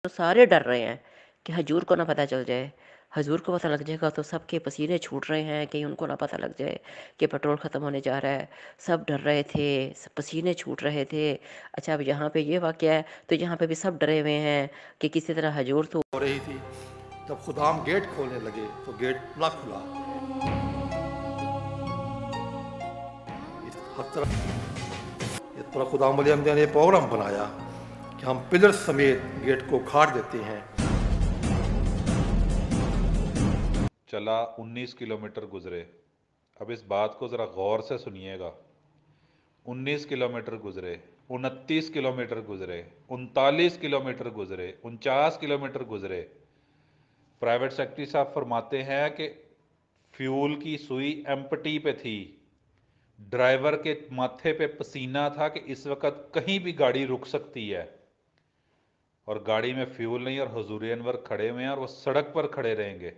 تو سارے ڈر رہے ہیں کہ حضور کو نہ پتہ چل جائے، حضور کو پتہ لگ جائے گا تو سب کے پسینے چھوٹ رہے ہیں، کہیں ان کو نہ پتہ لگ جائے کہ پیٹرول ختم ہونے جا رہا ہے۔ سب ڈر رہے تھے، پسینے چھوٹ رہے تھے۔ اچھا اب یہاں پہ یہ واقعہ ہے تو یہاں پہ بھی سب ڈرے ہوئے ہیں کہ کسی طرح حضور تو ہو رہی تھی۔ جب خدام گیٹ کھولنے لگے تو گیٹ نہ کھلا۔ اس طرح خدام علیہ نے یہ پروگرام بنایا کہ ہم پلر سمیت گیٹ کو کھاڑ دیتے ہیں۔ چلا 19 کلومیٹر گزرے۔ اب اس بات کو ذرا غور سے سنیے گا۔ 19 کلومیٹر گزرے، 29 کلومیٹر گزرے، 39 کلومیٹر گزرے، 49 کلومیٹر گزرے۔ پرائیویٹ سیکرٹری صاحب فرماتے ہیں کہ فیول کی سوئی ایمپٹی پہ تھی، ڈرائیور کے ماتھے پہ پسینہ تھا کہ اس وقت کہیں بھی گاڑی رک سکتی ہے، اور گاڑی میں فیول نہیں، اور حضور انور کھڑے ہوئے ہیں اور وہ سڑک پر کھڑے رہیں گے،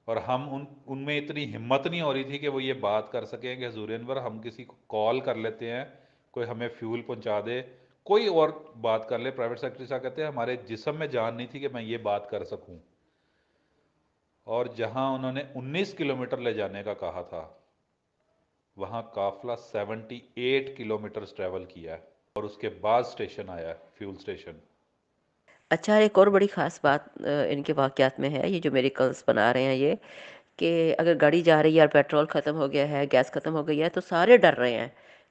اور ہم ان میں اتنی ہمت نہیں ہو رہی تھی کہ وہ یہ بات کر سکیں کہ حضور انور ہم کسی کو کال کر لیتے ہیں، کوئی ہمیں فیول پہنچا دے، کوئی اور بات کر لے۔ پرائیویٹ سیکرٹری صاحب کہتے ہیں ہمارے جسم میں جان نہیں تھی کہ میں یہ بات کر سکوں، اور جہاں انہوں نے 19 کلومیٹر لے جانے کا کہا تھا وہاں قافلہ 78 کلومیٹرز ٹریول کیا ہے، اور اس کے بعد سٹیشن آیا ہے، فیول سٹیشن۔ اچھا ایک اور بڑی خاص بات ان کے واقعات میں ہے، یہ جو میریکلز بنا رہے ہیں یہ، کہ اگر گاڑی جا رہی ہے اور پیٹرول ختم ہو گیا ہے، گیس ختم ہو گئی ہے تو سارے ڈر رہے ہیں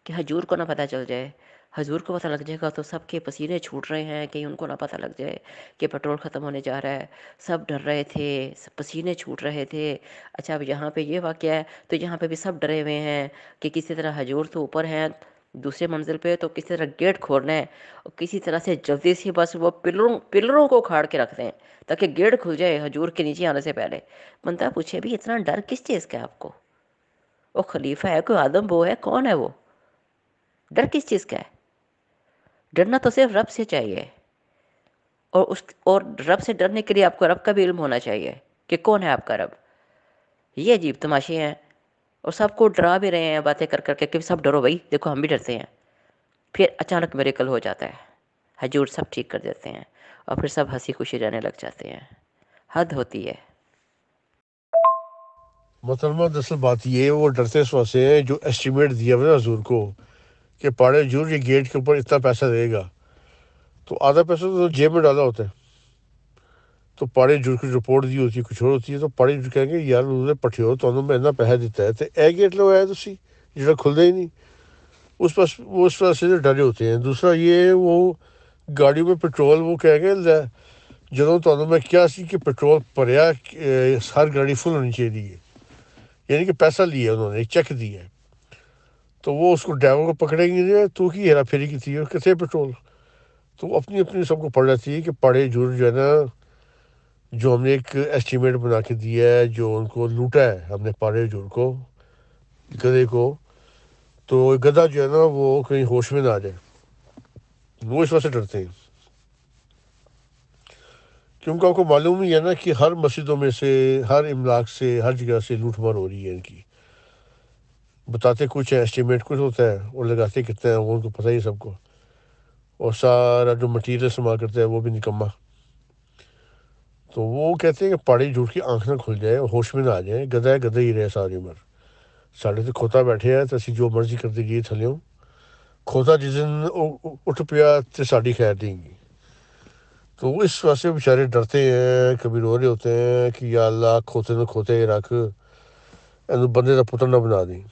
کہ حضور کو نہ پتہ چل جائے، حضور کو پتہ لگ جائے گا تو سب کے پسینے چھوٹ رہے ہیں، کہیں ان کو نہ پتہ لگ جائے کہ پیٹرول ختم ہونے جا رہا ہے۔ سب ڈر رہے تھے، پسینے چھوٹ رہے تھے۔ اچھا اب یہاں پہ یہ واقعہ ہے تو یہاں پہ بھی سب ڈرے ہوئے ہیں کہ کسی طرح حضور تو اوپر ہیں دوسرے منزل پہ، تو کسی طرح گیٹ کھولنا ہے اور کسی طرح سے جلدی سے بس وہ پلروں کو کھاڑ کے رکھ دیں تاکہ گیٹ کھل جائے حضور کے نیچے آنے سے پہلے۔ بندہ پوچھے بھی اتنا ڈر کس چیز کا ہے آپ کو؟ وہ خلیفہ ہے، کوئی آدم وہ ہے، کون ہے وہ؟ ڈر کس چیز کا ہے؟ ڈرنا تو صرف رب سے چاہیے، اور رب سے ڈرنے کے لیے آپ کو رب کا بھی علم ہونا چاہیے کہ کون ہے آپ کا رب۔ یہ عجیب تماشے ہیں، اور سب کو ڈرا بھی رہے ہیں باتیں کر کر کے کہ سب ڈرو بھائی، دیکھو ہم بھی ڈرتے ہیں۔ پھر اچانک میریکل ہو جاتا ہے، حضور سب ٹھیک کر دیتے ہیں، اور پھر سب ہنسی خوشی رہنے لگ جاتے ہیں۔ حد ہوتی ہے۔ محترمہ دراصل بات یہ ہے وہ ڈرتے اس وجہ سے ہیں جو ایسٹیمیٹ دیا ہوا ہے حضور کو کہ پاڑے حضور یہ گیٹ کے اوپر اتنا پیسہ دے گا، تو آدھا پیسہ تو جیب میں ڈالا ہوتا ہے، تو پاڑے حضور کی رپورٹ دی ہوتی ہے کچھ اور ہوتی ہے، تو پاڑے حضور کہیں گے یار انہوں نے پٹھیو تو انہوں میں اتنا پیسہ دیتا ہے تو اے گیٹ لگوایا تسی جڑا کھلدا ہی نہیں، وہ اس وجہ سے ڈرے ہوتے ہیں۔ دوسرا یہ وہ گاڑی میں پیٹرول وہ کہہ گے جدوں تمہیں میں کیا سی کہ پیٹرول بھریا ہر گاڑی فل ہونی چاہیے، یعنی کہ پیسہ لیا انہوں نے چیک دیا ہے، تو وہ اس کو ڈرائیور کو پکڑیں گے تو کی ہیرا پھیری کی تھی کتنے پیٹرول، تو وہ اپنی اپنی سب کو پڑھ جاتی ہے کہ پاڑے حضور جو ہے نا، جو ہم نے ایک ایسٹیمیٹ بنا کے دیا ہے، جو ان کو لوٹا ہے ہم نے پاڑے حضور کو، گدھے کو، تو گدھا جو ہے نا وہ کہیں ہوش میں نہ آ جائے، وہ اس وجہ سے ڈرتے ہیں، کیونکہ آپ کو معلوم ہی ہے نا کہ ہر مسجدوں میں سے، ہر املاک سے، ہر جگہ سے لوٹ مار ہو رہی ہے ان کی، بتاتے کچھ ہے ایسٹیمیٹ کچھ ہوتا ہے اور لگاتے کتنا ہے وہ ان کو پتہ ہی سب کو، اور سارا جو مٹیریل استعمال کرتا ہے وہ بھی نکما، تو وہ کہتے ہیں کہ پاڑی جھوٹ کی آنکھ نہ کھل جائے اور ہوش میں نہ آ جائے، گدھا ہے گدھا ہی رہے ساری عمر، ساڑے تو کھوتا بیٹھے ہیں تو اسی جو مرضی کرتے گئے تھلیوں، کھوتا جس دن اٹھ پیا تو ساڑی خیر دیں گی، تو وہ اس واسطے بیچارے ڈرتے ہیں، کبھی رو رہے ہوتے ہیں کہ یا اللہ کھوتے نہ کھوتے رکھ، اینو بندے کا پتر نہ بنا دیں۔